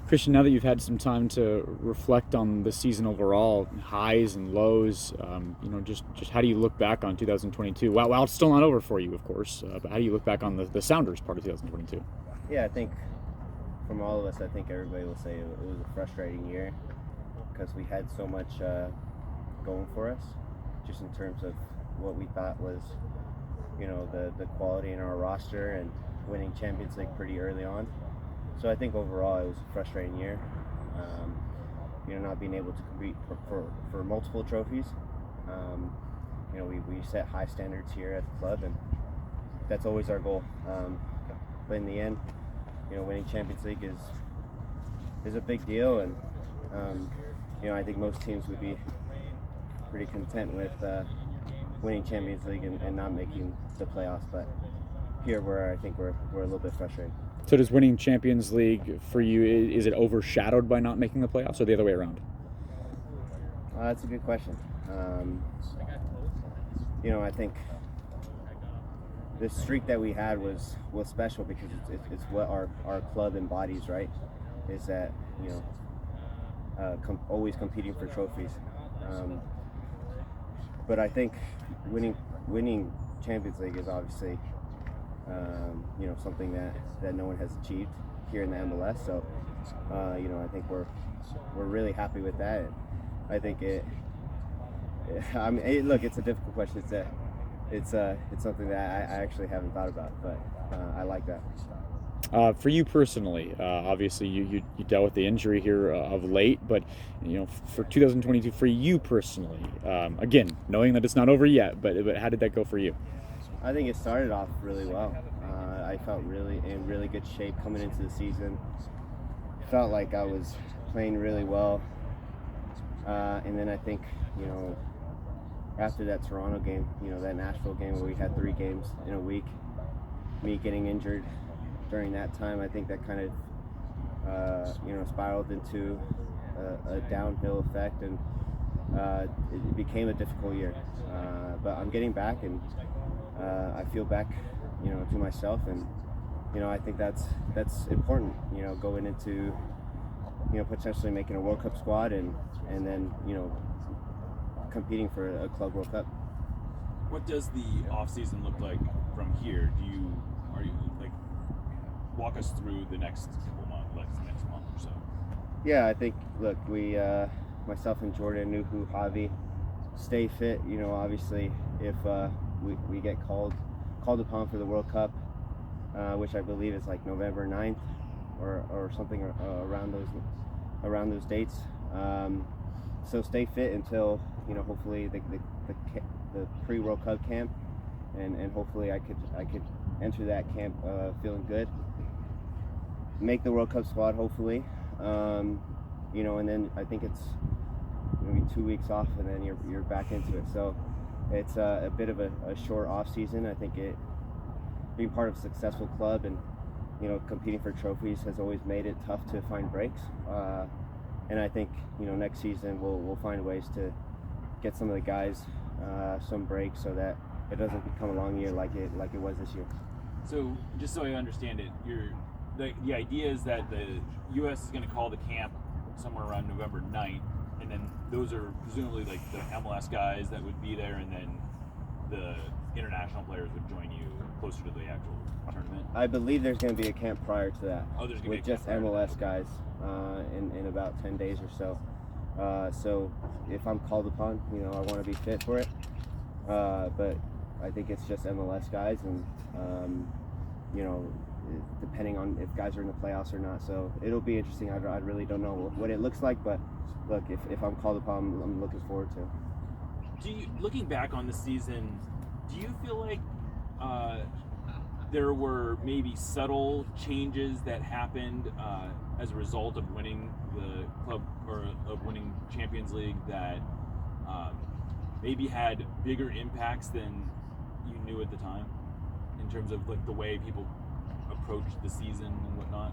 Cristian, now that you've had some time to reflect on the season overall, highs and lows, just how do you look back on 2022? While it's still not over for you, of course, but how do you look back on the Sounders part of 2022? Yeah, I think from all of us, I think everybody will say it was a frustrating year because we had so much going for us, just in terms of what we thought was, the quality in our roster and winning Champions League pretty early on. So I think overall it was a frustrating year. Not being able to compete for multiple trophies. We set high standards here at the club, and that's always our goal. But in the end, winning Champions League is a big deal, and I think most teams would be pretty content with winning Champions League and not making the playoffs. But here, I think we're a little bit frustrated. So does winning Champions League for you, is it overshadowed by not making the playoffs, or the other way around? That's a good question. I think the streak that we had was special because it's what our club embodies, right? Is that always competing for trophies. But I think winning Champions League is obviously something that no one has achieved here in the MLS. So I think we're really happy with that. And I think look, it's a difficult question. It's something that I actually haven't thought about, but I like that. For you personally, obviously you dealt with the injury here of late, but for 2022, for you personally, again, knowing that it's not over yet, but how did that go for you? I think it started off really well. I felt really in really good shape coming into the season. Felt like I was playing really well, and then I think after that Toronto game, that Nashville game where we had 3 games in a week, me getting injured during that time, I think that kind of spiraled into a downhill effect, and it became a difficult year. But I'm getting back, and I feel back, to myself, and I think that's important. Going into potentially making a World Cup squad, and then competing for a Club World Cup. What does the off season look like from here? Are you walk us through the next couple months, the next month or so? Yeah, I think we myself and Jordan, Nuhu, Javi, stay fit. Obviously, if we get called upon for the World Cup, which I believe is like November 9th or something around those dates. So stay fit until hopefully the pre-World Cup camp, and hopefully I could enter that camp feeling good. Make the World Cup squad hopefully, and then I think it's maybe 2 weeks off, and then you're back into it. So it's a bit of a short off season. I think being part of a successful club and competing for trophies has always made it tough to find breaks. And I think next season we'll find ways to get some of the guys some breaks so that it doesn't become a long year like it was this year. So just so I understand it, the idea is that the U.S. is going to call the camp somewhere around November 9th, and then those are presumably like the MLS guys that would be there, and then the international players would join you closer to the actual tournament. I believe there's going to be a camp prior to that. Oh, there's going to with be a just MLS guys in about 10 days or so. So if I'm called upon, I want to be fit for it. But I think it's just MLS guys, and depending on if guys are in the playoffs or not. So it'll be interesting. I really don't know what it looks like, but look, if I'm called upon, I'm looking forward to. Looking back on the season, do you feel like there were maybe subtle changes that happened as a result of winning the club or of winning Champions League that maybe had bigger impacts than you knew at the time, in terms of the way people approached the season and whatnot?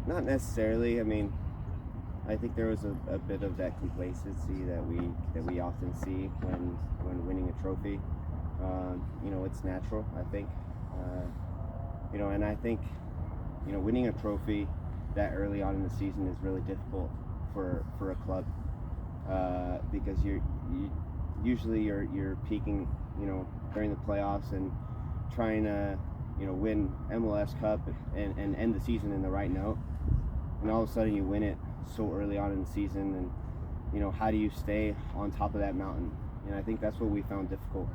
Not necessarily. I mean, I think there was a bit of that complacency that we often see when winning a trophy. It's natural, I think. And I think winning a trophy that early on in the season is really difficult for a club, because usually you're peaking, during the playoffs and trying to, win MLS Cup and end the season in the right note, and all of a sudden you win it so early on in the season, and how do you stay on top of that mountain? And I think that's what we found difficult.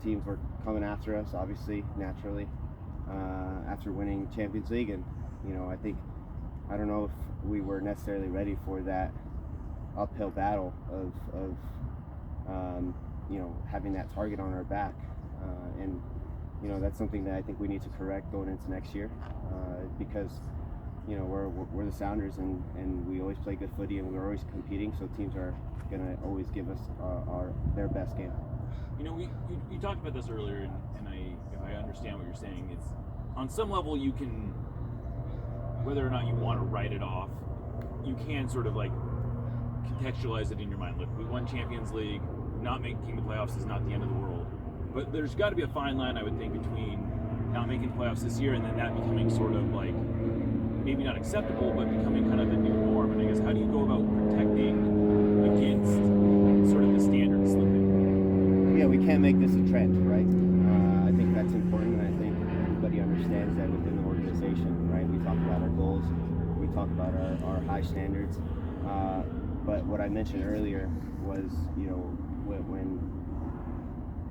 Teams were coming after us, obviously, naturally, after winning Champions League, and I don't know if we were necessarily ready for that uphill battle of having that target on our back, and that's something that I think we need to correct going into next year, because we're the Sounders, and we always play good footy, and we're always competing, so teams are gonna always give us their best game. You talked about this earlier, and I understand what you're saying. It's on some level you can, whether or not you want to write it off, you can sort of like contextualize it in your mind. Look, we won Champions League. Not making the playoffs is not the end of the world. But there's got to be a fine line, I would think, between not making the playoffs this year and then that becoming sort of like, maybe not acceptable, but becoming kind of the new norm. And I guess, how do you go about protecting against sort of the standard slipping? Yeah, we can't make this a trend, right? I think that's important, and I think everybody understands that within the organization, right? We talk about our goals, we talk about our high standards, but what I mentioned earlier was,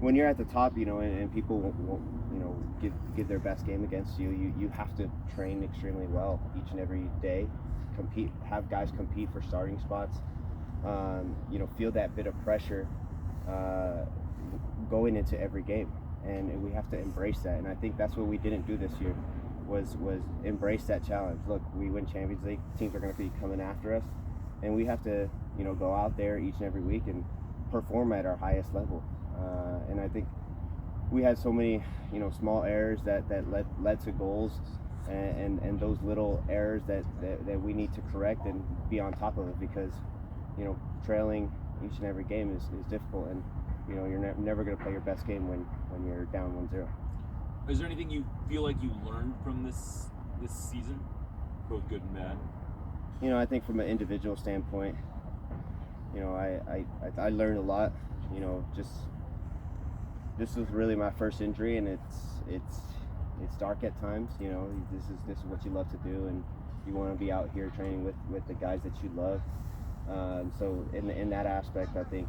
when you're at the top, and people won't give their best game against you, you have to train extremely well each and every day, have guys compete for starting spots, feel that bit of pressure going into every game, and we have to embrace that. And I think that's what we didn't do this year, was embrace that challenge. Look, we win Champions League, teams are going to be coming after us, and we have to go out there each and every week and perform at our highest level. And I think we had so many small errors that led to goals, and those little errors that we need to correct and be on top of it, because trailing each and every game is difficult, and you're never going to play your best game when you're down 1-0. Is there anything you feel like you learned from this season, both good and bad? I think from an individual standpoint, I learned a lot. Just this was really my first injury, and it's dark at times. This is what you love to do, and you want to be out here training with the guys that you love. So in that aspect, I think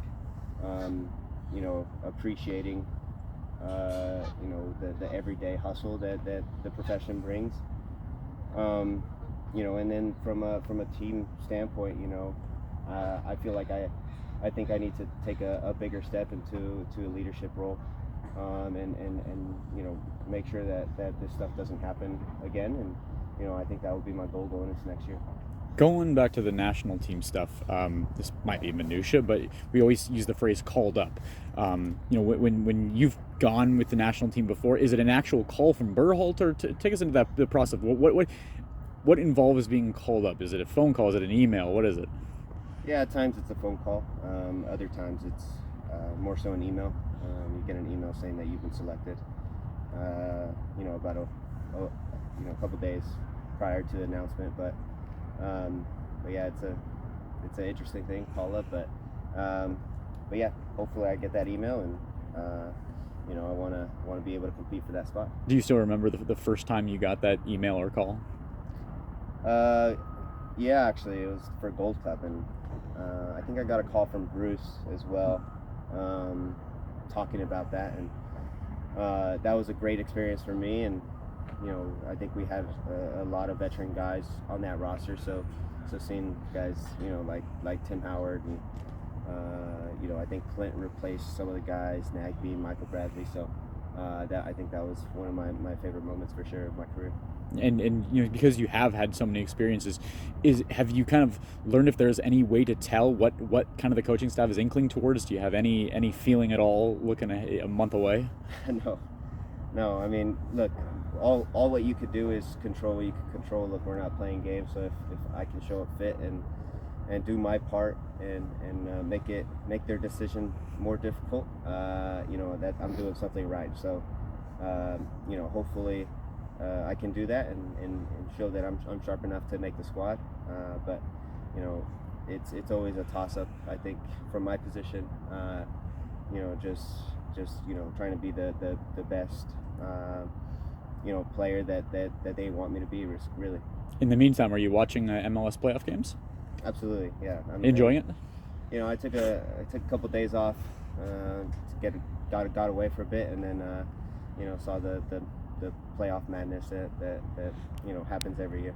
appreciating the everyday hustle that the profession brings. And then from a team standpoint, I feel like I think I need to take a bigger step into a leadership role, and make sure that this stuff doesn't happen again, and I think that would be my goal going into next year. Going back to the national team stuff, this might be minutia, but we always use the phrase "called up." When you've gone with the national team before, is it an actual call from Berhalter? Take us into the process. What involves being called up? Is it a phone call? Is it an email? What is it? Yeah, at times it's a phone call. Other times it's more so an email. You get an email saying that you've been selected. About a couple days prior to the announcement. But yeah, it's an interesting thing, call up. But yeah, hopefully I get that email, and I want to be able to compete for that spot. Do you still remember the first time you got that email or call? Yeah, actually, it was for Gold Cup, and I think I got a call from Bruce as well, talking about that, and that was a great experience for me. And I think we have a lot of veteran guys on that roster, so seeing guys like Tim Howard, and I think Clint replaced some of the guys, Nagby, Michael Bradley, so I think that was one of my favorite moments for sure of my career. And because you have had so many experiences, have you kind of learned if there's any way to tell what kind of the coaching staff is inkling towards? Do you have any feeling at all looking a month away? No. I mean, look, all what you could do is control what you can control. Look, we're not playing games, so if I can show up fit and do my part and make their decision more difficult, that I'm doing something right. So hopefully I can do that and show that I'm sharp enough to make the squad. But you know, it's always a toss up. I think from my position, you know, just you know, trying to be the best you know, player that they want me to be, really. In the meantime, are you watching MLS playoff games? Absolutely, yeah. I'm Enjoying it? You know, I took a couple days off to got away for a bit, and then you know, saw the playoff madness that you know, happens every year.